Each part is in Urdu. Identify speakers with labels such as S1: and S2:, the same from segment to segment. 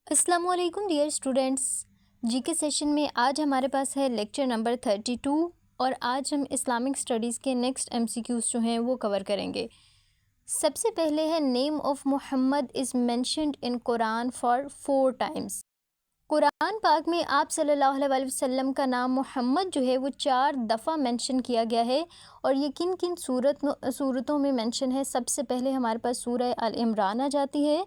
S1: السلام علیکم ڈیئر اسٹوڈینٹس، جی کے سیشن میں آج ہمارے پاس ہے لیکچر نمبر 32 اور آج ہم اسلامک اسٹڈیز کے نیکسٹ MCQs جو ہیں وہ کور کریں گے۔ سب سے پہلے ہے name of Muhammad is mentioned in Quran for 4 times. Quran پاک میں آپ صلی اللہ علیہ وسلم کا نام محمد جو ہے وہ 4 دفعہ مینشن کیا گیا ہے، اور یہ کن کن صورتوں میں مینشن ہے؟ سب سے پہلے ہمارے پاس سورہ آل عمران آ جاتی ہے،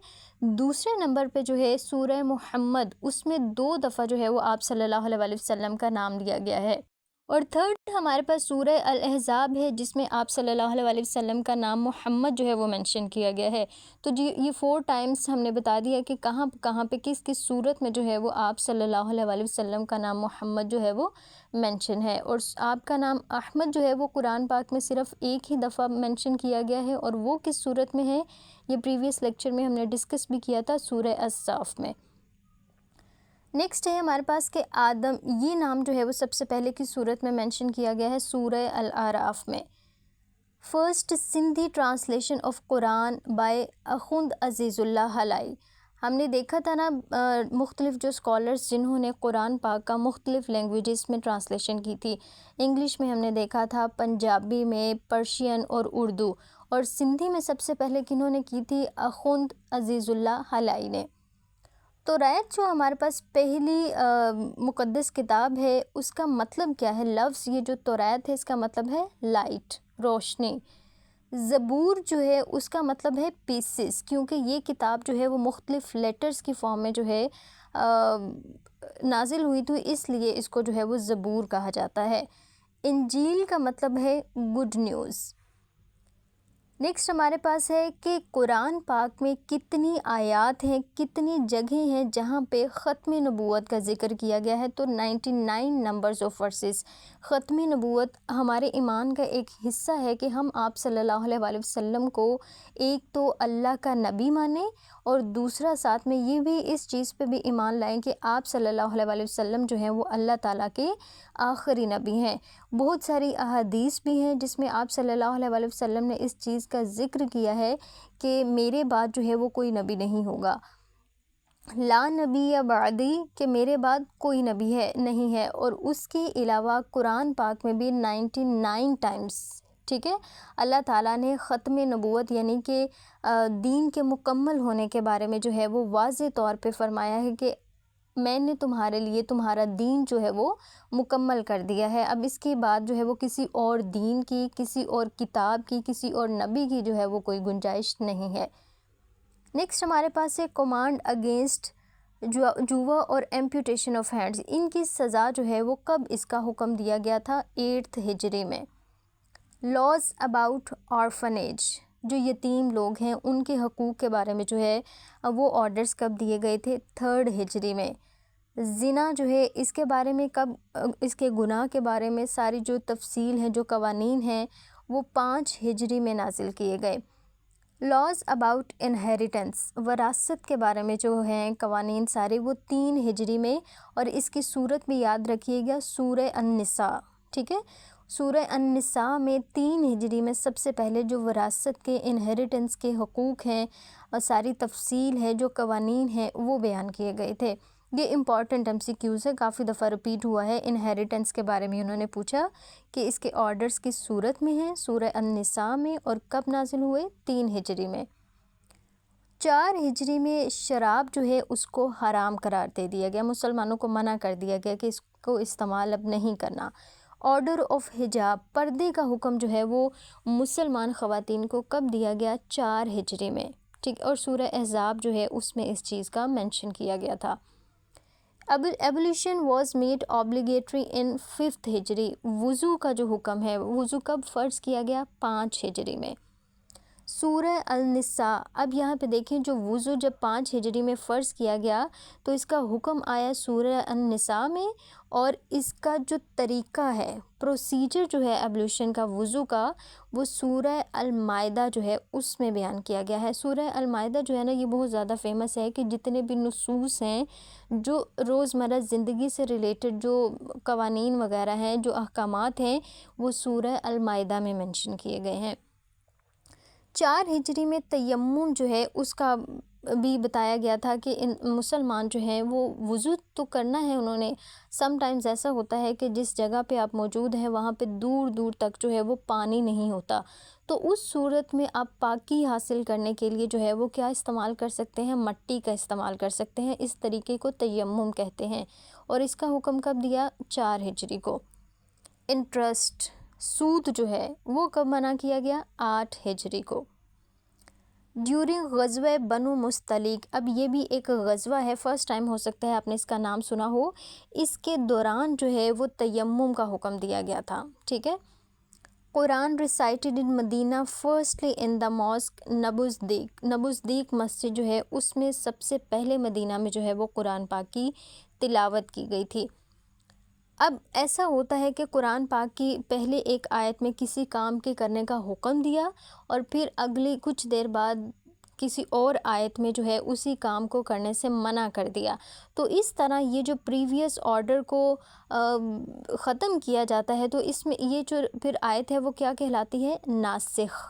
S1: دوسرے نمبر پہ جو ہے سورہ محمد، اس میں 2 دفعہ جو ہے وہ آپ صلی اللہ علیہ وسلم کا نام لیا گیا ہے، اور تھرڈ ہمارے پاس سورہ الاحزاب ہے جس میں آپ صلی اللہ علیہ وسلم کا نام محمد جو ہے وہ مینشن کیا گیا ہے۔ تو جی یہ 4 ٹائمز ہم نے بتا دیا کہ کہاں پہ کس صورت میں جو ہے وہ آپ صلی اللہ علیہ وسلم کا نام محمد جو ہے وہ مینشن ہے، اور آپ کا نام احمد جو ہے وہ قرآن پاک میں صرف ایک ہی دفعہ مینشن کیا گیا ہے، اور وہ کس صورت میں ہے یہ پریویس لیکچر میں ہم نے ڈسکس بھی کیا تھا سورہ الصاف میں۔ نیکسٹ ہے ہمارے پاس کہ آدم، یہ نام جو ہے وہ سب سے پہلے کی صورت میں مینشن کیا گیا ہے سورہ الاعراف میں۔ First Sindhi translation of Quran by Akhund Azizullah Halai. ہم نے دیکھا تھا نا مختلف جو اسکالرز جنہوں نے قرآن پاک کا مختلف لینگویجز میں ٹرانسلیشن کی تھی، انگلش میں ہم نے دیکھا تھا، پنجابی میں، پرشین اور اردو، اور سندھی میں سب سے پہلے کنہوں نے کی تھی؟ اخوند عزیز اللہ حلائی نے۔ توریت جو ہمارے پاس پہلی مقدس کتاب ہے، اس کا مطلب کیا ہے؟ لفظ یہ جو توریت ہے اس کا مطلب ہے لائٹ، روشنی۔ زبور جو ہے اس کا مطلب ہے پیسز، کیونکہ یہ کتاب جو ہے وہ مختلف لیٹرز کی فارم میں جو ہے نازل ہوئی تھی، اس لیے اس کو جو ہے وہ زبور کہا جاتا ہے۔ انجیل کا مطلب ہے گڈ نیوز۔ نیکسٹ ہمارے پاس ہے کہ قرآن پاک میں کتنی آیات ہیں، کتنی جگہیں ہیں جہاں پہ ختم نبوت کا ذکر کیا گیا ہے؟ تو 99 نمبرز آف ورسز۔ ختم نبوت ہمارے ایمان کا ایک حصہ ہے کہ ہم آپ صلی اللہ علیہ وسلم کو ایک تو اللہ کا نبی مانیں، اور دوسرا ساتھ میں یہ بھی اس چیز پہ بھی ایمان لائیں کہ آپ صلی اللہ علیہ وسلم جو ہیں وہ اللہ تعالیٰ کے آخری نبی ہیں۔ بہت ساری احادیث بھی ہیں جس میں آپ صلی اللہ علیہ وسلم نے اس چیز کا ذکر کیا ہے کہ میرے بعد جو ہے وہ کوئی نبی نہیں ہوگا، لا نبی بعدی، کہ میرے بعد کوئی نبی نہیں ہے، اور اس کے علاوہ قرآن پاک میں بھی 99 ٹائمز، ٹھیک ہے، اللہ تعالیٰ نے ختم نبوت یعنی کہ دین کے مکمل ہونے کے بارے میں جو ہے وہ واضح طور پہ فرمایا ہے کہ میں نے تمہارے لیے تمہارا دین جو ہے وہ مکمل کر دیا ہے، اب اس کے بعد جو ہے وہ کسی اور دین کی، کسی اور کتاب کی، کسی اور نبی کی جو ہے وہ کوئی گنجائش نہیں ہے۔ نیکسٹ ہمارے پاس ہے کمانڈ اگینسٹ جوا اور ایمپوٹیشن آف ہینڈز۔ ان کی سزا جو ہے وہ کب اس کا حکم دیا گیا تھا؟ 8 ہجری میں۔ لاز اباؤٹ آرفنیج، جو یتیم لوگ ہیں ان کے حقوق کے بارے میں جو ہے وہ آرڈرز کب دیے گئے تھے؟ 3 ہجری میں۔ زنا جو ہے اس کے بارے میں کب، اس کے گناہ کے بارے میں ساری جو تفصیل ہے، جو قوانین ہیں، وہ 5 ہجری میں نازل کیے گئے۔ لاز اباؤٹ انہیریٹنس، وراثت کے بارے میں جو ہیں قوانین سارے، وہ 3 ہجری میں، اور اس کی صورت بھی یاد رکھیے گا سورہ النساء، ٹھیک ہے، سورہ النساء میں 3 ہجری میں سب سے پہلے جو وراثت کے، انہیریٹنس کے حقوق ہیں اور ساری تفصیل ہے، جو قوانین ہیں، وہ بیان کیے گئے تھے۔ یہ امپورٹنٹ MCQs ہے، کافی دفعہ ریپیٹ ہوا ہے۔ انہیریٹنس کے بارے میں انہوں نے پوچھا کہ اس کے آرڈرز کس صورت میں ہیں؟ سورہ النساء میں، اور کب نازل ہوئے؟ 3 ہجری میں۔ 4 ہجری میں شراب جو ہے اس کو حرام قرار دے دیا گیا، مسلمانوں کو منع کر دیا گیا کہ اس کو استعمال اب نہیں کرنا۔ آرڈر آف حجاب، پردے کا حکم جو ہے وہ مسلمان خواتین کو کب دیا گیا؟ 4 ہجری میں، ٹھیک، اور سورہ احزاب جو ہے اس میں اس چیز کا مینشن کیا گیا تھا۔ ایبولیشن was made obligatory in 5th ہجری، وضو کا جو حکم ہے، وضو کب فرض کیا گیا؟ 5 ہجری میں۔ سورہ النساء، اب یہاں پہ دیکھیں جو وضو جب 5 ہجری میں فرض کیا گیا تو اس کا حکم آیا سورہ النساء میں، اور اس کا جو طریقہ ہے، پروسیجر جو ہے ایبولیشن کا، وضو کا، وہ سورہ المائدہ جو ہے اس میں بیان کیا گیا ہے۔ سورہ المائدہ جو ہے نا یہ بہت زیادہ فیمس ہے کہ جتنے بھی نصوص ہیں جو روزمرہ زندگی سے ریلیٹڈ جو قوانین وغیرہ ہیں، جو احکامات ہیں، وہ سورہ المائدہ میں منشن کیے گئے ہیں۔ 4 ہجری میں تیمم جو ہے اس کا بھی بتایا گیا تھا کہ ان مسلمان جو ہیں وہ وضو تو کرنا ہے انہوں نے. سم ٹائمز ایسا ہوتا ہے کہ جس جگہ پہ آپ موجود ہیں وہاں پہ دور دور تک جو ہے وہ پانی نہیں ہوتا، تو اس صورت میں آپ پاکی حاصل کرنے کے لیے جو ہے وہ کیا استعمال کر سکتے ہیں؟ مٹی کا استعمال کر سکتے ہیں. اس طریقے کو تیمم کہتے ہیں. اور اس کا حکم کب دیا؟ 4 ہجری کو. انٹرسٹ، سود جو ہے وہ کب منع کیا گیا؟ 8 ہجری کو. ڈیورنگ غزوہ بنو مستلق، اب یہ بھی ایک غزوہ ہے، فرسٹ ٹائم ہو سکتا ہے آپ نے اس کا نام سنا ہو. اس کے دوران جو ہے وہ تیمم کا حکم دیا گیا تھا. ٹھیک ہے. قرآن ریسائٹڈ ان مدینہ فرسٹلی ان دا ماسک نبوزدیق. نبوزدیق مسجد جو ہے اس میں سب سے پہلے مدینہ میں جو ہے وہ قرآن پاک کی تلاوت کی گئی تھی. اب ایسا ہوتا ہے کہ قرآن پاک کی پہلے ایک آیت میں کسی کام کے کرنے کا حکم دیا اور پھر اگلی کچھ دیر بعد کسی اور آیت میں جو ہے اسی کام کو کرنے سے منع کر دیا. تو اس طرح یہ جو پریویس آرڈر کو ختم کیا جاتا ہے، تو اس میں یہ جو پھر آیت ہے وہ کیا کہلاتی ہے؟ ناسخ.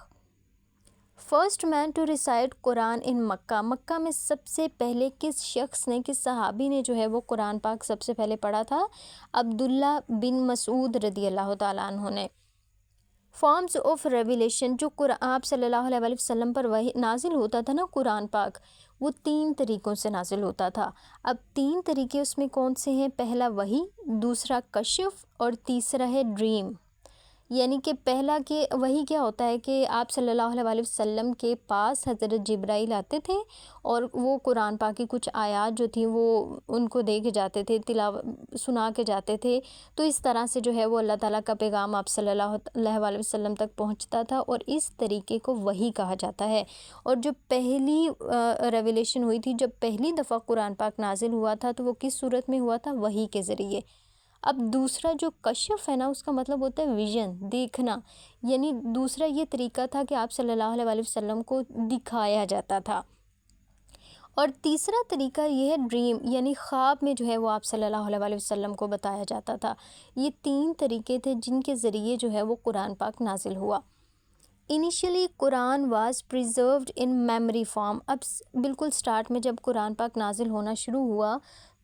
S1: فرسٹ مین ٹو ریسائٹ قرآن ان مکہ. مکہ میں سب سے پہلے کس شخص نے، کس صحابی نے جو ہے وہ قرآن پاک سب سے پہلے پڑھا تھا؟ عبداللہ بن مسعود رضی اللہ تعالیٰ عنہ نے. فارمز آف ریویلیشن، جو آپ صلی اللہ علیہ وسلم پر وحی نازل ہوتا تھا نا قرآن پاک، وہ 3 طریقوں سے نازل ہوتا تھا. اب 3 طریقے اس میں کون سے ہیں؟ پہلا وحی، دوسرا کشف اور تیسرا ہے ڈریم. یعنی کہ پہلا کہ وحی کیا ہوتا ہے کہ آپ صلی اللہ علیہ وسلم کے پاس حضرت جبرائیل آتے تھے اور وہ قرآن پاک کی کچھ آیات جو تھیں وہ ان کو دے کے جاتے تھے، سنا کے جاتے تھے. تو اس طرح سے جو ہے وہ اللہ تعالیٰ کا پیغام آپ صلی اللہ علیہ وسلم تک پہنچتا تھا، اور اس طریقے کو وحی کہا جاتا ہے. اور جو پہلی ریویلیشن ہوئی تھی، جب پہلی دفعہ قرآن پاک نازل ہوا تھا، تو وہ کس صورت میں ہوا تھا؟ وحی کے ذریعے. اب دوسرا جو کشف ہے نا، اس کا مطلب ہوتا ہے ویژن، دیکھنا. یعنی دوسرا یہ طریقہ تھا کہ آپ صلی اللہ علیہ وسلم کو دکھایا جاتا تھا. اور تیسرا طریقہ یہ ہے ڈریم، یعنی خواب میں جو ہے وہ آپ صلی اللہ علیہ وسلم کو بتایا جاتا تھا. یہ 3 طریقے تھے جن کے ذریعے جو ہے وہ قرآن پاک نازل ہوا. Initially Quran was preserved in memory form. اب بالکل سٹارٹ میں جب قرآن پاک نازل ہونا شروع ہوا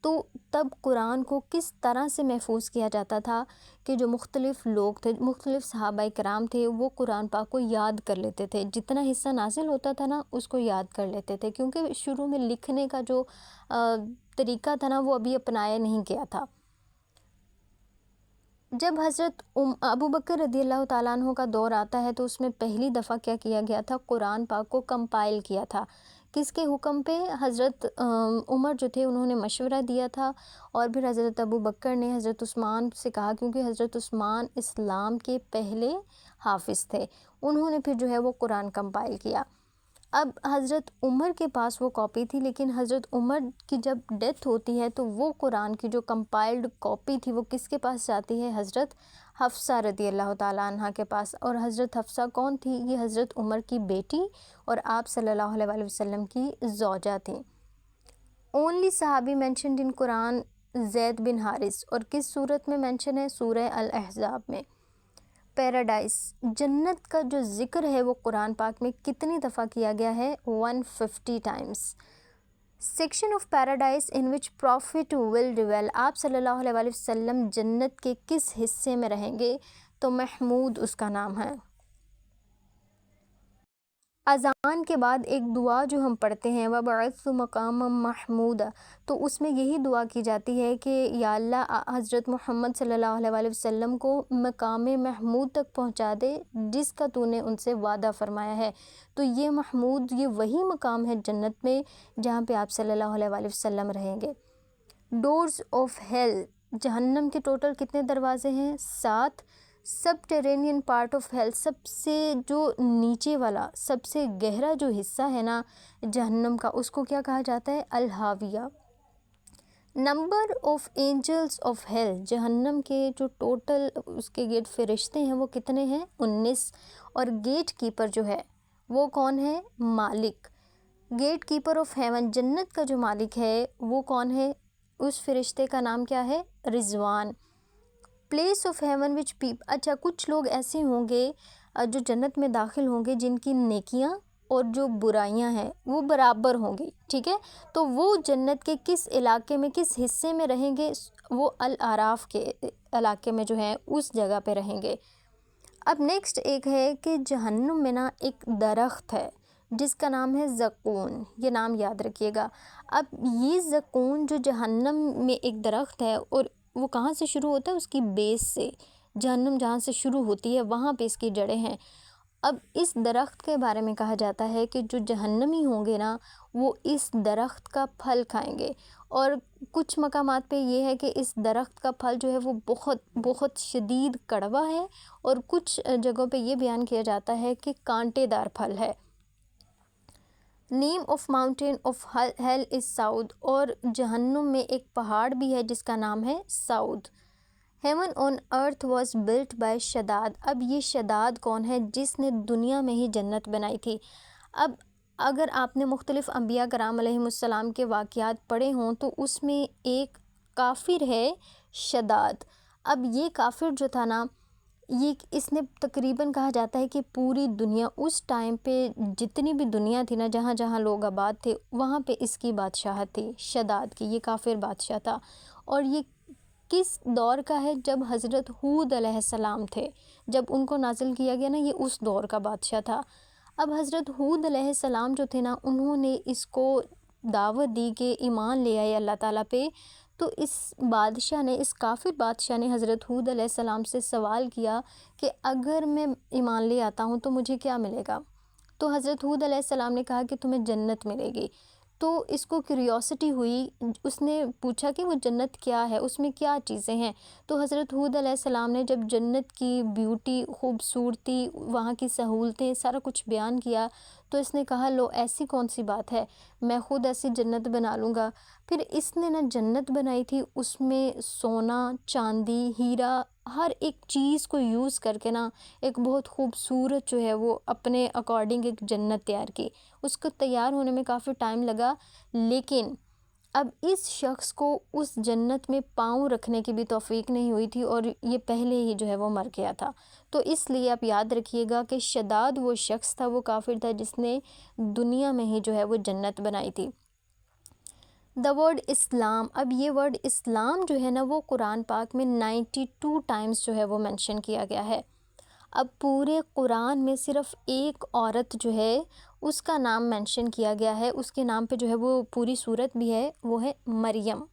S1: تو تب قرآن کو کس طرح سے محفوظ کیا جاتا تھا کہ جو مختلف لوگ تھے، مختلف صحابہ کرام تھے، وہ قرآن پاک کو یاد کر لیتے تھے. جتنا حصہ نازل ہوتا تھا نا اس کو یاد کر لیتے تھے، کیونکہ شروع میں لکھنے کا جو طریقہ تھا نا وہ ابھی اپنایا نہیں گیا تھا. جب حضرت ابو بکر رضی اللہ تعالیٰ عنہ کا دور آتا ہے تو اس میں پہلی دفعہ کیا کیا گیا تھا؟ قرآن پاک کو کمپائل کیا تھا. کس کے حکم پہ؟ حضرت عمر جو تھے انہوں نے مشورہ دیا تھا، اور پھر حضرت ابو بکر نے حضرت عثمان سے کہا، کیونکہ حضرت عثمان اسلام کے پہلے حافظ تھے، انہوں نے پھر جو ہے وہ قرآن کمپائل کیا. اب حضرت عمر کے پاس وہ کاپی تھی، لیکن حضرت عمر کی جب ڈیتھ ہوتی ہے تو وہ قرآن کی جو کمپائلڈ کاپی تھی وہ کس کے پاس جاتی ہے؟ حضرت حفصہ رضی اللہ تعالیٰ عنہ کے پاس. اور حضرت حفصہ کون تھی؟ یہ حضرت عمر کی بیٹی اور آپ صلی اللہ علیہ وسلم کی زوجہ تھیں. اونلی صحابی مینشنڈ ان قرآن زید بن حارث، اور کس صورت میں مینشن ہے؟ سورہ الاحزاب میں. پیراڈائز، جنت کا جو ذکر ہے وہ قرآن پاک میں کتنی دفعہ کیا گیا ہے؟ 150 times. Section of paradise in which prophet will dwell. آپ صلی اللہ علیہ وسلم جنت کے کس حصے میں رہیں گے؟ تو محمود اس کا نام ہے. اذان کے بعد ایک دعا جو ہم پڑھتے ہیں وَبَعَثْتُ مَقَامًا مَحْمُودًا، تو اس میں یہی دعا کی جاتی ہے کہ یا اللہ حضرت محمد صلی اللہ علیہ وسلم کو مقام محمود تک پہنچا دے جس کا تو نے ان سے وعدہ فرمایا ہے. تو یہ محمود، یہ وہی مقام ہے جنت میں جہاں پہ آپ صلی اللہ علیہ وسلم رہیں گے. ڈورز آف ہیل، جہنم کے ٹوٹل کتنے دروازے ہیں؟ 7. سب ٹیرینین پارٹ آف ہیل، سب سے جو نیچے والا، سب سے گہرا جو حصہ ہے نا جہنم کا، اس کو کیا کہا جاتا ہے؟ Al-Hawiya. Number of angels of hell, جہنم کے جو ٹوٹل اس کے گیٹ فرشتے ہیں وہ کتنے ہیں؟ 19. اور گیٹ کیپر جو ہے وہ کون ہے؟ مالک. گیٹ کیپر آف ہیون، جنت کا جو مالک ہے وہ کون ہے؟ اس فرشتے کا نام کیا ہے؟ رضوان. پلیس آف ہیون اچھا کچھ لوگ ایسے ہوں گے جو جنت میں داخل ہوں گے جن کی نیکیاں اور جو برائیاں ہیں وہ برابر ہوں گی، ٹھیک ہے؟ تو وہ جنت کے کس علاقے میں، کس حصے میں رہیں گے؟ وہ الاعراف کے علاقے میں جو ہے اس جگہ پہ رہیں گے۔ اب نیکسٹ ایک ہے کہ جہنم میں نا ایک درخت ہے جس کا نام ہے زقون، یہ نام یاد رکھیے گا۔ اب یہ زقون جو جہنم میں ایک درخت ہے، اور وہ کہاں سے شروع ہوتا ہے؟ اس کی بیس سے، جہنم جہاں سے شروع ہوتی ہے وہاں پہ اس کی جڑیں ہیں۔ اب اس درخت کے بارے میں کہا جاتا ہے کہ جو جہنمی ہوں گے نا وہ اس درخت کا پھل کھائیں گے، اور کچھ مقامات پہ یہ ہے کہ اس درخت کا پھل جو ہے وہ بہت بہت شدید کڑوا ہے، اور کچھ جگہوں پہ یہ بیان کیا جاتا ہے کہ کانٹے دار پھل ہے۔ Name of mountain of hell is Saud, اور جہنم میں ایک پہاڑ بھی ہے جس کا نام ہے Saud. Heaven on earth was built by Shaddad, اب یہ شداد کون ہے؟ جس نے دنیا میں ہی جنت بنائی تھی۔ اب اگر آپ نے مختلف انبیاء کرام علیہم السلام کے واقعات پڑھے ہوں تو اس میں ایک کافر ہے شداد۔ اب یہ کافر جو تھا نا، یہ اس نے تقریباً کہا جاتا ہے کہ پوری دنیا اس ٹائم پہ جتنی بھی دنیا تھی نا، جہاں جہاں لوگ آباد تھے وہاں پہ اس کی بادشاہت تھی، شداد کی۔ یہ کافر بادشاہ تھا، اور یہ کس دور کا ہے؟ جب حضرت ہود علیہ السلام تھے، جب ان کو نازل کیا گیا نا، یہ اس دور کا بادشاہ تھا۔ اب حضرت ہود علیہ السلام جو تھے نا، انہوں نے اس کو دعوت دی کہ ایمان لے آئے اللہ تعالیٰ پہ۔ تو اس بادشاہ نے، اس کافر بادشاہ نے حضرت ہود علیہ السلام سے سوال کیا کہ اگر میں ایمان لے آتا ہوں تو مجھے کیا ملے گا؟ تو حضرت ہود علیہ السلام نے کہا کہ تمہیں جنت ملے گی۔ تو اس کو کیوریوسٹی ہوئی، اس نے پوچھا کہ وہ جنت کیا ہے، اس میں کیا چیزیں ہیں؟ تو حضرت ہود علیہ السلام نے جب جنت کی بیوٹی، خوبصورتی، وہاں کی سہولتیں، سارا کچھ بیان کیا، تو اس نے کہا لو ایسی کون سی بات ہے، میں خود ایسی جنت بنا لوں گا۔ پھر اس نے نا جنت بنائی تھی، اس میں سونا، چاندی، ہیرا، ہر ایک چیز کو یوز کر کے نا ایک بہت خوبصورت جو ہے وہ اپنے اکارڈنگ ایک جنت تیار کی۔ اس کو تیار ہونے میں کافی ٹائم لگا، لیکن اب اس شخص کو اس جنت میں پاؤں رکھنے کی بھی توفیق نہیں ہوئی تھی، اور یہ پہلے ہی جو ہے وہ مر گیا تھا۔ تو اس لیے آپ یاد رکھیے گا کہ شداد وہ شخص تھا، وہ کافر تھا جس نے دنیا میں ہی جو ہے وہ جنت بنائی تھی۔ دا ورڈ اسلام، اب یہ ورڈ اسلام جو ہے نا وہ قرآن پاک میں 92 ٹائمز جو ہے وہ منشن کیا گیا ہے۔ اب پورے قرآن میں صرف ایک عورت جو ہے اس کا نام منشن کیا گیا ہے، اس کے نام پہ جو ہے وہ پوری سورت بھی ہے، وہ ہے مریم۔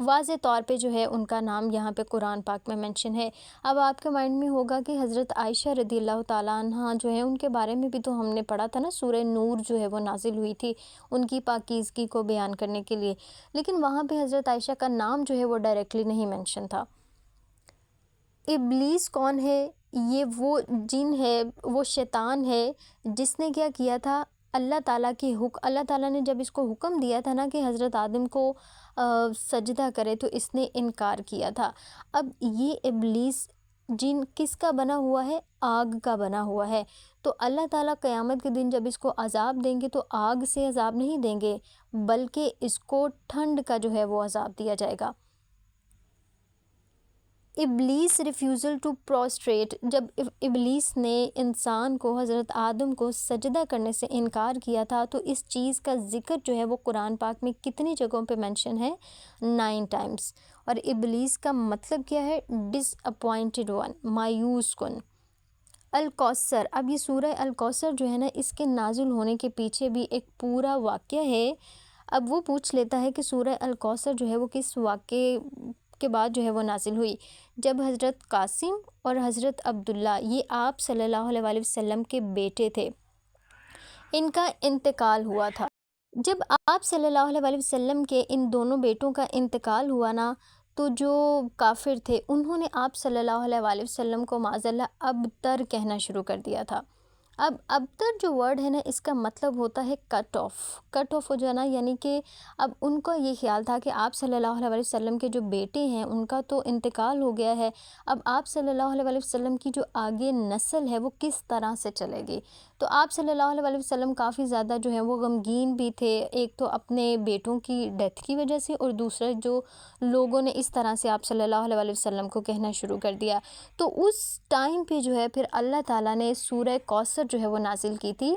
S1: واضح طور پہ جو ہے ان کا نام یہاں پہ قرآن پاک میں منشن ہے۔ اب آپ کے مائنڈ میں ہوگا کہ حضرت عائشہ رضی اللہ تعالیٰ عنہ جو ہے ان کے بارے میں بھی تو ہم نے پڑھا تھا نا، سورہ نور جو ہے وہ نازل ہوئی تھی ان کی پاکیزگی کو بیان کرنے کے لیے، لیکن وہاں پہ حضرت عائشہ کا نام جو ہے وہ ڈائریکٹلی نہیں منشن تھا۔ ابلیس کون ہے؟ یہ وہ جن ہے، وہ شیطان ہے جس نے کیا کیا تھا؟ اللہ تعالیٰ نے جب اس کو حکم دیا تھا نا کہ حضرت آدم کو سجدہ کرے تو اس نے انکار کیا تھا۔ اب یہ ابلیس جن کس کا بنا ہوا ہے؟ آگ کا بنا ہوا ہے۔ تو اللہ تعالیٰ قیامت کے دن جب اس کو عذاب دیں گے تو آگ سے عذاب نہیں دیں گے، بلکہ اس کو ٹھنڈ کا جو ہے وہ عذاب دیا جائے گا۔ ابلیس ریفیوزل ٹو پروسٹریٹ، جب ابلیس نے انسان کو، حضرت آدم کو سجدہ کرنے سے انکار کیا تھا، تو اس چیز کا ذکر جو ہے وہ قرآن پاک میں کتنی جگہوں پہ منشن ہے؟ 9 ٹائمز۔ اور ابلیس کا مطلب کیا ہے؟ ڈس اپوائنٹڈ ون، مایوس کن۔ الکوثر، اب یہ سورہ الکوثر جو ہے نا، اس کے نازل ہونے کے پیچھے بھی ایک پورا واقعہ ہے۔ اب وہ پوچھ لیتا ہے کہ سورہ الکوثر جو ہے وہ کس واقعے کے بعد جو ہے وہ نازل ہوئی؟ جب حضرت قاسم اور حضرت عبداللہ، یہ آپ صلی اللہ علیہ وآلہ وسلم کے بیٹے تھے، ان کا انتقال ہوا تھا۔ جب آپ صلی اللہ علیہ وآلہ وسلم کے ان دونوں بیٹوں کا انتقال ہوا نا، تو جو کافر تھے انہوں نے آپ صلی اللہ علیہ وآلہ وسلم کو معاذ اللہ ابتر کہنا شروع کر دیا تھا۔ اب ابتر جو ورڈ ہے نا، اس کا مطلب ہوتا ہے کٹ آف ہو جانا، یعنی کہ اب ان کا یہ خیال تھا کہ آپ صلی اللہ علیہ وسلم کے جو بیٹے ہیں ان کا تو انتقال ہو گیا ہے، اب آپ صلی اللہ علیہ وسلم کی جو آگے نسل ہے وہ کس طرح سے چلے گی؟ تو آپ صلی اللہ علیہ وسلم کافی زیادہ جو ہیں وہ غمگین بھی تھے، ایک تو اپنے بیٹوں کی ڈیتھ کی وجہ سے، اور دوسرا جو لوگوں نے اس طرح سے آپ صلی اللہ علیہ وسلم کو کہنا شروع کر دیا۔ تو اس ٹائم پہ جو ہے پھر اللہ تعالیٰ نے سورہ کوثر جو ہے وہ نازل کی تھی؟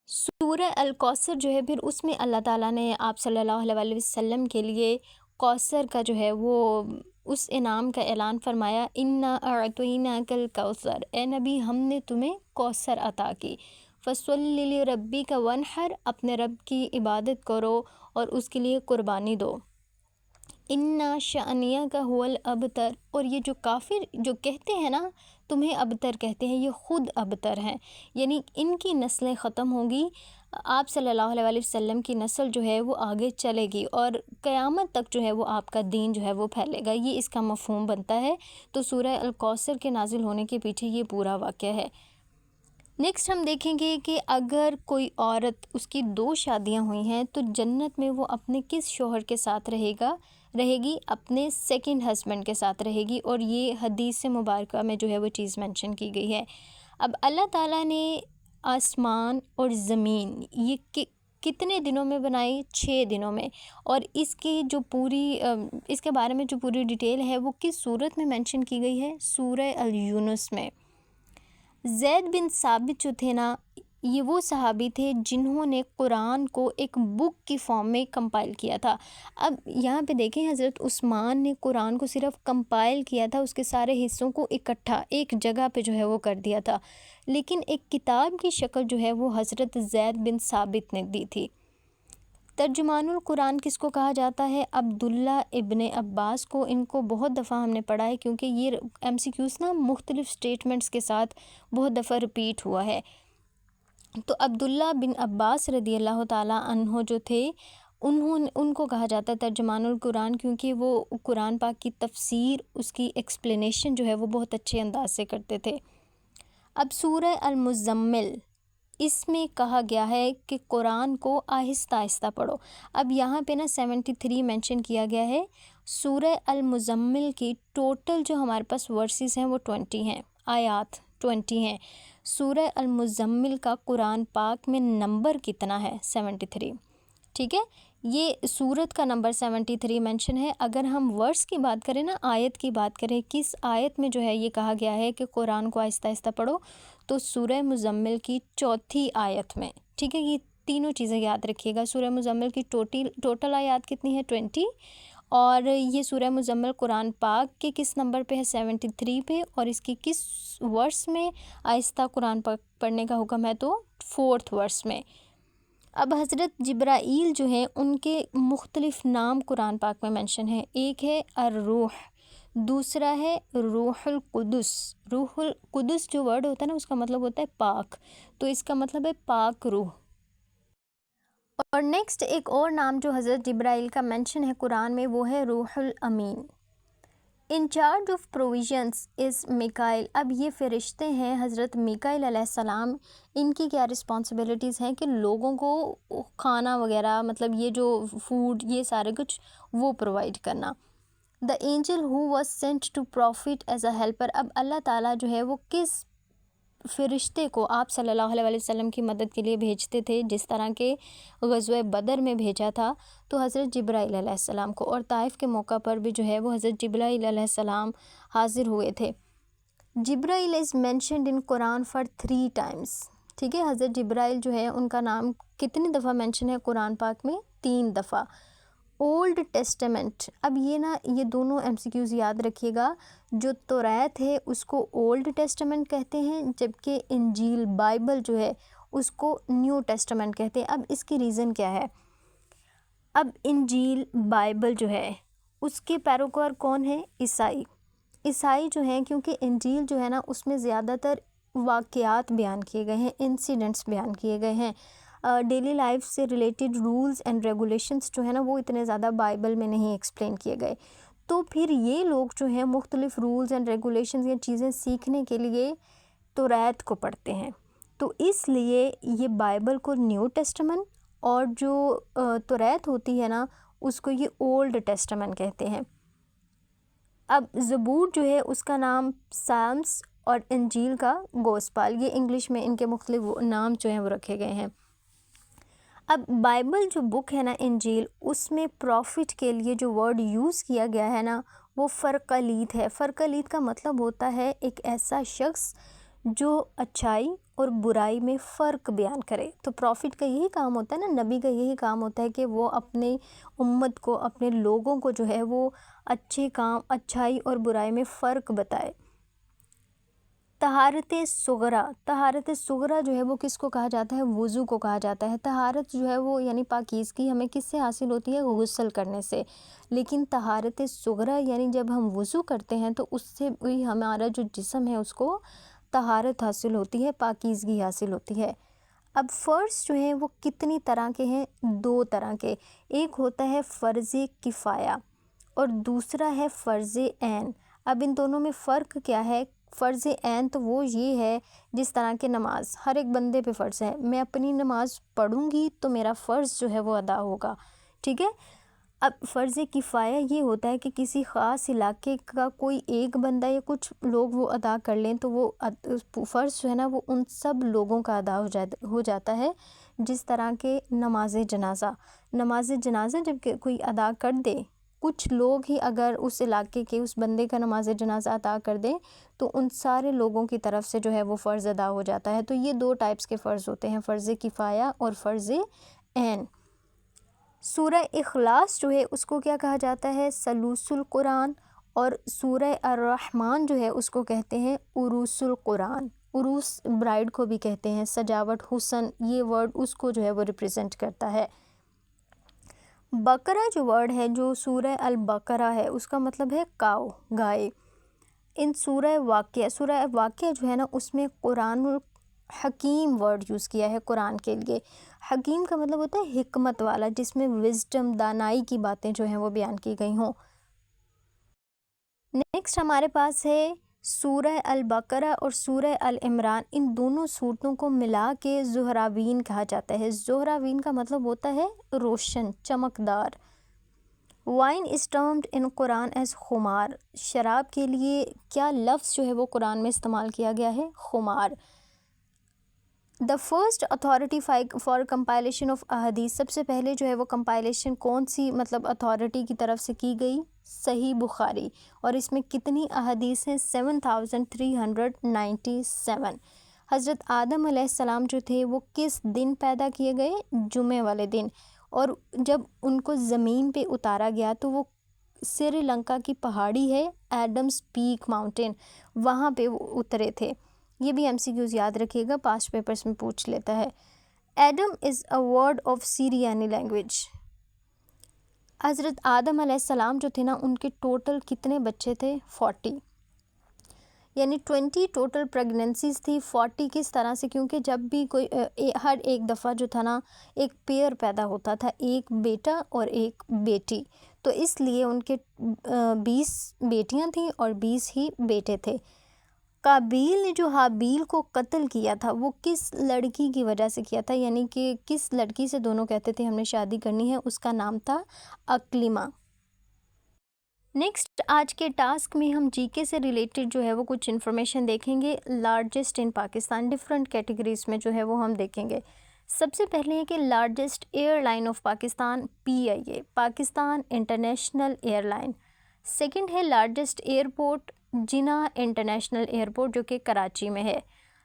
S1: سورہ الکوثر جو ہے پھر اس میں اللہ تعالیٰ نے آپ صلی اللہ علیہ وسلم کے لیے کوثر کا جو ہے وہ اس انعام کا اعلان فرمایا، انا اعطیناک الکوثر، اے نبی ہم نے تمہیں کوثر عطا کی، فصلی لربک وانحر، اپنے رب کی عبادت کرو اور اس کے لیے قربانی دو، انا شأنیک هو الابتر، اور یہ جو کافر جو کہتے ہیں نا تمہیں ابتر کہتے ہیں، یہ خود ابتر ہیں، یعنی ان کی نسلیں ختم ہوں گی، آپ صلی اللہ علیہ وسلم کی نسل جو ہے وہ آگے چلے گی اور قیامت تک جو ہے وہ آپ کا دین جو ہے وہ پھیلے گا، یہ اس کا مفہوم بنتا ہے۔ تو سورہ الکوثر کے نازل ہونے کے پیچھے یہ پورا واقعہ ہے۔ نیکسٹ ہم دیکھیں گے کہ اگر کوئی عورت اس کی 2 شادیاں ہوئی ہیں تو جنت میں وہ اپنے کس شوہر کے ساتھ رہے گی؟ اپنے سیکنڈ ہسبینڈ کے ساتھ رہے گی، اور یہ حدیث مبارکہ میں جو ہے وہ چیز مینشن کی گئی ہے۔ اب اللہ تعالیٰ نے آسمان اور زمین یہ کتنے دنوں میں بنائی؟ 6 دنوں میں، اور اس کی جو اس کے بارے میں جو پوری ڈیٹیل ہے وہ کس صورت میں مینشن کی گئی ہے؟ سورہ الیونس میں۔ زید بن ثابت جو تھے نا، یہ وہ صحابی تھے جنہوں نے قرآن کو ایک بک کی فارم میں کمپائل کیا تھا۔ اب یہاں پہ دیکھیں، حضرت عثمان نے قرآن کو صرف کمپائل کیا تھا، اس کے سارے حصوں کو اکٹھا ایک جگہ پہ جو ہے وہ کر دیا تھا، لیکن ایک کتاب کی شکل جو ہے وہ حضرت زید بن ثابت نے دی تھی۔ ترجمان القرآن کس کو کہا جاتا ہے؟ عبداللہ ابن عباس کو۔ ان کو بہت دفعہ ہم نے پڑھا ہے کیونکہ یہ MCQs نا مختلف سٹیٹمنٹس کے ساتھ بہت دفعہ ریپیٹ ہوا ہے۔ تو عبداللہ بن عباس رضی اللہ تعالیٰ عنہ جو تھے، ان کو کہا جاتا ہے ترجمان القرآن، کیونکہ وہ قرآن پاک کی تفسیر، اس کی ایکسپلینیشن جو ہے وہ بہت اچھے انداز سے کرتے تھے۔ اب سورہ المزمل، اس میں کہا گیا ہے کہ قرآن کو آہستہ آہستہ پڑھو۔ اب یہاں پہ نا 73 مینشن کیا گیا ہے۔ سورہ المزمل کی ٹوٹل جو ہمارے پاس ورسز ہیں وہ 20 ہیں، آیات 20 ہیں۔ سورہ المزمل کا قرآن پاک میں نمبر کتنا ہے؟ 73، ٹھیک ہے، یہ سورت کا نمبر 73 مینشن ہے۔ اگر ہم ورس کی بات کریں نا، آیت کی بات کریں، کس آیت میں جو ہے یہ کہا گیا ہے کہ قرآن کو آہستہ آہستہ پڑھو؟ تو سورہ مزمل کی 4تھی آیت میں، ٹھیک ہے، یہ تینوں چیزیں یاد رکھیے گا۔ سورہ مزمل کی ٹوٹل آیات کتنی ہے؟ 20، اور یہ سورہ مزمل قرآن پاک کے کس نمبر پہ ہے؟ 73 پہ، اور اس کی کس ورس میں آہستہ قرآن پاک پڑھنے کا حکم ہے؟ تو 4تھ ورس میں۔ اب حضرت جبرائیل جو ہیں ان کے مختلف نام قرآن پاک میں مینشن ہیں۔ ایک ہے الروح، دوسرا ہے روح القدس۔ روح القدس جو ورڈ ہوتا ہے نا، اس کا مطلب ہوتا ہے پاک، تو اس کا مطلب ہے پاک روح۔ اور نیکسٹ ایک اور نام جو حضرت جبرائیل کا مینشن ہے قرآن میں، وہ ہے روح الامین۔ انچارج آف پروویژنس از میکائل۔ اب یہ فرشتے ہیں حضرت میکائل علیہ السلام، ان کی کیا رسپانسبلٹیز ہیں کہ لوگوں کو کھانا وغیرہ، مطلب یہ جو فوڈ، یہ سارے کچھ وہ پرووائڈ کرنا۔ The angel who was sent to prophet as a helper. اب اللہ تعالیٰ جو ہے وہ کس فرشتے کو آپ صلی اللہ علیہ وسلم کی مدد کے لیے بھیجتے تھے؟ جس طرح کے غزوہ بدر میں بھیجا تھا تو حضرت جبرائیل علیہ السلام کو، اور طائف کے موقع پر بھی جو ہے وہ حضرت جبرائیل علیہ السلام حاضر ہوئے تھے۔ Jibrail is mentioned in Quran for 3 times, ٹھیک ہے، حضرت جبرائیل جو ہے ان کا نام کتنی دفعہ مینشن ہے قرآن پاک میں؟ 3 دفعہ۔ اولڈ ٹیسٹمنٹ، اب یہ نا یہ دونوں MCQs یاد رکھیے گا، جو توریت ہے اس کو اولڈ ٹیسٹمنٹ کہتے ہیں، جبکہ انجیل بائبل جو ہے اس کو نیو ٹیسٹمنٹ کہتے ہیں۔ اب اس کی ریزن کیا ہے؟ اب انجیل بائبل جو ہے اس کے پیروکار کون ہیں؟ عیسائی جو ہیں، کیونکہ انجیل جو ہے نا اس میں زیادہ تر واقعات بیان کیے گئے ہیں، انسیڈنٹس بیان کیے گئے ہیں، ڈیلی لائف سے ریلیٹڈ رولز اینڈ ریگولیشنز جو ہے نا وہ اتنے زیادہ بائبل میں نہیں ایکسپلین کیے گئے۔ تو پھر یہ لوگ جو ہیں مختلف رولز اینڈ ریگولیشنز یا چیزیں سیکھنے کے لیے توریت کو پڑھتے ہیں، تو اس لیے یہ بائبل کو نیو ٹیسٹمنٹ اور جو توریت ہوتی ہے نا اس کو یہ اولڈ ٹیسٹمنٹ کہتے ہیں۔ اب زبور جو ہے اس کا نام سالمز، اور انجیل کا گوسپل، یہ انگلش میں ان کے مختلف نام جو ہیں وہ رکھے گئے ہیں۔ اب بائبل جو بک ہے نا انجیل، اس میں پروفٹ کے لیے جو ورڈ یوز کیا گیا ہے نا وہ فرقلیت ہے۔ فرقلیت کا مطلب ہوتا ہے ایک ایسا شخص جو اچھائی اور برائی میں فرق بیان کرے۔ تو پروفٹ کا یہی کام ہوتا ہے نا، نبی کا یہی کام ہوتا ہے کہ وہ اپنے امت کو، اپنے لوگوں کو جو ہے وہ اچھے کام، اچھائی اور برائی میں فرق بتائے۔ طہارت صغریٰ، طہارت صغریٰ جو ہے وہ کس کو کہا جاتا ہے؟ وضو کو کہا جاتا ہے۔ طہارت جو ہے وہ یعنی پاکیزگی ہمیں کس سے حاصل ہوتی ہے؟ غسل کرنے سے۔ لیکن طہارت صغریٰ یعنی جب ہم وضو کرتے ہیں تو اس سے بھی ہمارا جو جسم ہے اس کو طہارت حاصل ہوتی ہے، پاکیزگی حاصل ہوتی ہے۔ اب فرض جو ہیں وہ کتنی طرح کے ہیں؟ 2 طرح کے۔ ایک ہوتا ہے فرض کفایہ اور دوسرا ہے فرض عین۔ اب ان دونوں میں فرق کیا ہے؟ فرض عین تو وہ یہ ہے جس طرح کہ نماز ہر ایک بندے پہ فرض ہے، میں اپنی نماز پڑھوں گی تو میرا فرض جو ہے وہ ادا ہوگا، ٹھیک ہے۔ اب فرض کفایہ یہ ہوتا ہے کہ کسی خاص علاقے کا کوئی ایک بندہ یا کچھ لوگ وہ ادا کر لیں تو وہ فرض جو ہے نا وہ ان سب لوگوں کا ادا ہو جاتا ہے، جس طرح کہ نماز جنازہ۔ نماز جنازہ جب کوئی ادا کر دے، کچھ لوگ ہی اگر اس علاقے کے اس بندے کا نماز جنازہ ادا کر دیں تو ان سارے لوگوں کی طرف سے جو ہے وہ فرض ادا ہو جاتا ہے۔ تو یہ 2 ٹائپس کے فرض ہوتے ہیں، فرض کفایہ اور فرض عین۔ سورہ اخلاص جو ہے اس کو کیا کہا جاتا ہے؟ ثلث القرآن، اور سورہ الرحمن جو ہے اس کو کہتے ہیں عروس القرآن۔ عروس برائڈ کو بھی کہتے ہیں، سجاوٹ، حسن، یہ ورڈ اس کو جو ہے وہ ریپریزنٹ کرتا ہے۔ بقرہ جو ورڈ ہے، جو سورہ البقرہ ہے، اس کا مطلب ہے کاؤ، گائے۔ ان سورہ واقعہ جو ہے نا اس میں قرآن الحکیم ورڈ یوز کیا ہے قرآن کے لیے۔ حکیم کا مطلب ہوتا ہے حکمت والا، جس میں وزڈم، دانائی کی باتیں جو ہیں وہ بیان کی گئی ہوں۔ نیکسٹ ہمارے پاس ہے سورہ البقرہ اور سورہ العمران۔ ان دونوں سورتوں کو ملا کے زہراوین کہا جاتا ہے۔ زہراوین کا مطلب ہوتا ہے روشن، چمکدار۔ وائن is termed in Quran as خمار۔ شراب کے لیے کیا لفظ جو ہے وہ قرآن میں استعمال کیا گیا ہے؟ خمار۔ The first authority for compilation of احادیث، سب سے پہلے جو ہے وہ کمپائلیشن کون سی اتھارٹی کی طرف سے کی گئی؟ صحیح بخاری۔ اور اس میں کتنی احادیث ہیں؟ 7397۔ حضرت آدم علیہ السلام جو تھے وہ کس دن پیدا کیے گئے؟ جمعے والے دن۔ اور جب ان کو زمین پہ اتارا گیا تو وہ سری لنکا کی پہاڑی ہے ایڈمز پیک ماؤنٹین، وہاں پہ وہ اترے تھے۔ یہ بھی ایم سی کیوز یاد رکھیے گا، پاسٹ پیپرز میں پوچھ لیتا ہے۔ Adam is a word of Siryani language. حضرت آدم علیہ السلام جو تھے نا ان کے ٹوٹل کتنے بچے تھے؟ 40، یعنی 20 ٹوٹل پریگننسیز تھی۔ 40 کس طرح سے؟ کیونکہ جب بھی کوئی ہر ایک دفعہ جو تھا نا ایک پیئر پیدا ہوتا تھا، ایک بیٹا اور ایک بیٹی، تو اس لیے ان کے 20 بیٹیاں تھیں اور 20 ہی بیٹے تھے۔ قابیل نے جو حابیل کو قتل کیا تھا وہ کس لڑکی کی وجہ سے کیا تھا؟ یعنی کہ کس لڑکی سے دونوں کہتے تھے ہم نے شادی کرنی ہے؟ اس کا نام تھا اکلیما۔ نیکسٹ آج کے ٹاسک میں ہم جی کے سے ریلیٹڈ جو ہے وہ کچھ انفارمیشن دیکھیں گے۔ Largest in Pakistan, different categories میں جو ہے وہ ہم دیکھیں گے۔ سب سے پہلے ہے کہ largest airline of Pakistan PIA، Pakistan international airline. Second ہے largest airport Jinnah international airport جو کہ کراچی میں ہے۔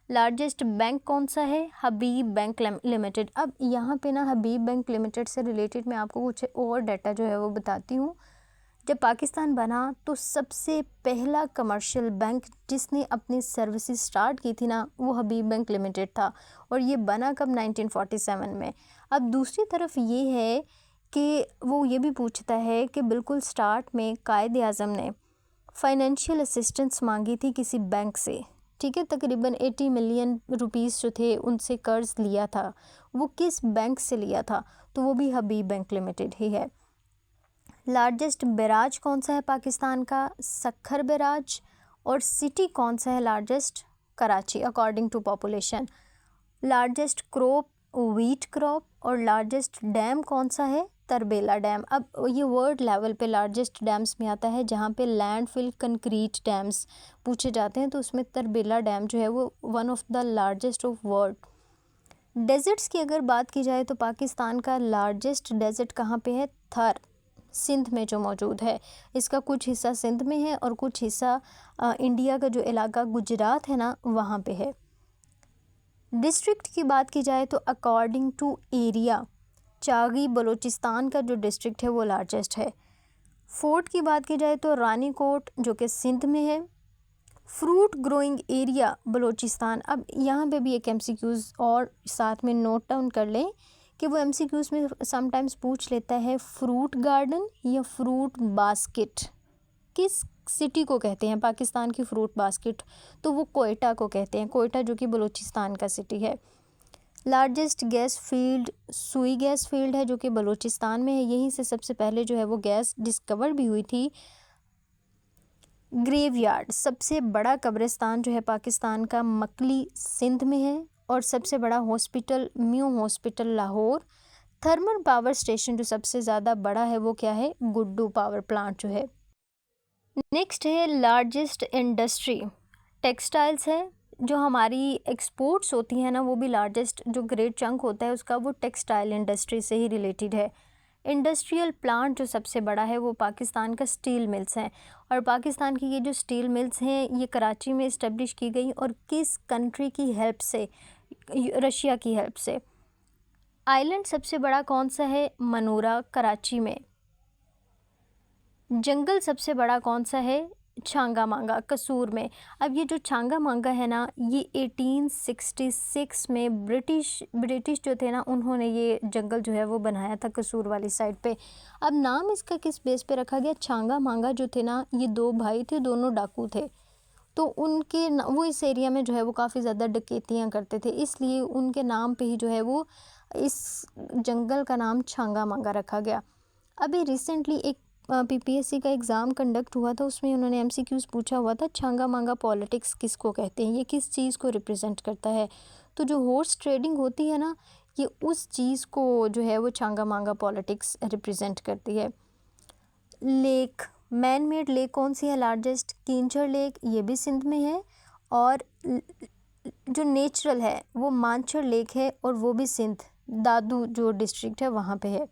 S1: لارجسٹ بینک کون سا ہے؟ حبیب بینک لمیٹڈ۔ اب یہاں پہ نا حبیب بینک لمیٹڈ سے ریلیٹڈ میں آپ کو کچھ اور ڈیٹا جو ہے وہ بتاتی ہوں۔ جب پاکستان بنا تو سب سے پہلا کمرشل بینک جس نے اپنی سروسز سٹارٹ کی تھی نا وہ حبیب بینک لمیٹڈ تھا، اور یہ بنا کب؟ 1947 میں۔ اب دوسری طرف یہ ہے کہ وہ یہ بھی پوچھتا ہے کہ بالکل سٹارٹ میں قائد اعظم نے فائنینشیل اسسٹنس مانگی تھی کسی بینک سے، ٹھیک ہے، تقریباً 80 ملین روپیز جو تھے ان سے قرض لیا تھا، وہ کس بینک سے لیا تھا؟ تو وہ بھی حبیب بینک لمیٹڈ ہی ہے۔ لارجسٹ بیراج کون سا ہے پاکستان کا؟ سکھر بیراج۔ اور سٹی کون سا ہے largest? Karachi, according to population. Largest crop wheat crop. اور لارجسٹ ڈیم کون سا ہے؟ تربیلا ڈیم۔ اب یہ ورڈ لیول پہ لارجسٹ ڈیمز میں آتا ہے جہاں پہ لینڈ فل کنکریٹ ڈیمز پوچھے جاتے ہیں، تو اس میں تربیلا ڈیم جو ہے وہ one of the largest of world. Desserts کی اگر بات کی جائے تو پاکستان کا لارجسٹ ڈیزرٹ کہاں پہ ہے؟ تھر، سندھ میں جو موجود ہے، اس کا کچھ حصہ سندھ میں ہے اور کچھ حصہ انڈیا کا جو علاقہ گجرات ہے نا وہاں پہ ہے۔ ڈسٹرکٹ کی بات کی جائے تو according to area Chaghi Balochistan کا جو ڈسٹرکٹ ہے وہ لارجسٹ ہے۔ فورٹ کی بات کی جائے تو رانی کوٹ جو کہ سندھ میں ہے۔ Fruit growing area Balochistan. اب یہاں پہ بھی ایک ایم سی کیوز اور ساتھ میں نوٹ ڈاؤن کر لیں کہ وہ ایم سی کیوز میں سم ٹائمز پوچھ لیتا ہے فروٹ گارڈن یا فروٹ باسکٹ کس سٹی کو کہتے ہیں پاکستان کی فروٹ باسکٹ، تو وہ کوئٹہ کو کہتے ہیں، کوئٹہ جو کہ بلوچستان کا سٹی ہے۔ لارجسٹ گیس فیلڈ سوئی گیس فیلڈ ہے جو کہ بلوچستان میں ہے، یہیں سے سب سے پہلے جو ہے وہ گیس ڈسکور بھی ہوئی تھی۔ گریو یارڈ سب سے بڑا قبرستان جو ہے پاکستان کا مکلی سندھ میں ہے، اور سب سے بڑا hospital Mayo hospital Lahore. Thermal power station جو سب سے زیادہ بڑا ہے وہ کیا ہے، گڈو پاور پلانٹ جو ہے۔ نیکسٹ ہے لارجسٹ انڈسٹری ٹیکسٹائلز ہے، جو ہماری ایکسپورٹس ہوتی ہیں نا وہ بھی لارجسٹ جو گریٹ چنک ہوتا ہے اس کا وہ ٹیکسٹائل انڈسٹری سے ہی ریلیٹڈ ہے۔ انڈسٹریل پلانٹ جو سب سے بڑا ہے وہ پاکستان کا اسٹیل ملز ہیں، اور پاکستان کی یہ جو اسٹیل ملز ہیں یہ کراچی میں اسٹیبلش کی گئی، اور کس کنٹری کی ہیلپ سے، رشیا کی ہیلپ سے۔ آئلینڈ سب سے بڑا کون سا ہے، منورہ کراچی میں۔ جنگل سب سے بڑا کون سا ہے، چھانگا مانگا قصور میں۔ اب یہ جو چھانگا مانگا ہے نا یہ 1866 میں برٹش جو تھے نا انہوں نے یہ جنگل جو ہے وہ بنایا تھا قصور والی سائڈ پہ۔ اب نام اس کا کس بیس پہ رکھا گیا، چھانگا مانگا جو تھے نا یہ دو بھائی تھے، دونوں ڈاکو تھے، تو ان کے وہ اس ایریا میں جو ہے وہ کافی زیادہ ڈکیتیاں کرتے تھے، اس لیے ان کے نام پہ ہی جو ہے وہ اس جنگل کا نام چھانگا مانگا رکھا گیا۔ ابھی ریسنٹلی ایک پی پی ایس سی کا ایگزام کنڈکٹ ہوا تھا، اس میں انہوں نے ایم سی کیوز پوچھا ہوا تھا چھانگا مانگا پالیٹکس کس کو کہتے ہیں، یہ کس چیز کو ریپرزینٹ کرتا ہے، تو جو ہورس ٹریڈنگ ہوتی ہے نا یہ اس چیز کو جو ہے وہ چھانگا مانگا پالیٹکس ریپرزینٹ کرتی ہے۔ لیک مین میڈ لیک کون سی ہے لارجسٹ، کینچر لیک، یہ بھی سندھ میں ہے، اور جو نیچرل ہے وہ مانچھر لیک ہے اور وہ بھی سندھ دادو جو ڈسٹرکٹ ہے وہاں پہ ہے۔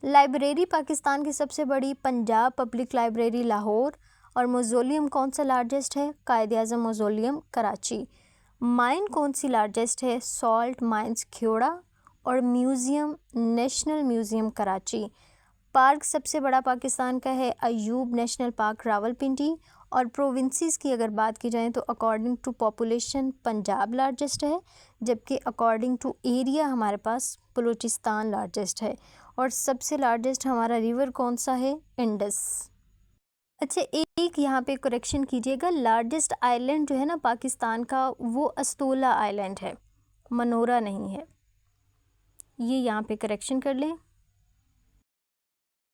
S1: لائبریری پاکستان کی سب سے بڑی پنجاب پبلک لائبریری لاہور، اور موزولیم کون سا لارجسٹ ہے، قائد اعظم موزولیم کراچی۔ مائن کون سی لارجسٹ ہے، سالٹ مائنز کھیوڑا، اور museum national museum Karachi. Park سب سے بڑا پاکستان کا ہے ایوب نیشنل پارک راولپنڈی، اور پروونسز کی اگر بات کی جائیں تو according to population Punjab largest ہے، جبکہ اکارڈنگ ٹو ایریا ہمارے پاس بلوچستان لارجسٹ ہے، اور سب سے لارجسٹ ہمارا ریور کون سا ہے، انڈس۔ اچھا ایک یہاں پہ کریکشن کیجیے گا، لارجسٹ آئی لینڈ جو ہے نا پاکستان کا وہ استولا آئی لینڈ ہے، منورہ نہیں ہے، یہ یہاں پہ کریکشن کر لیں۔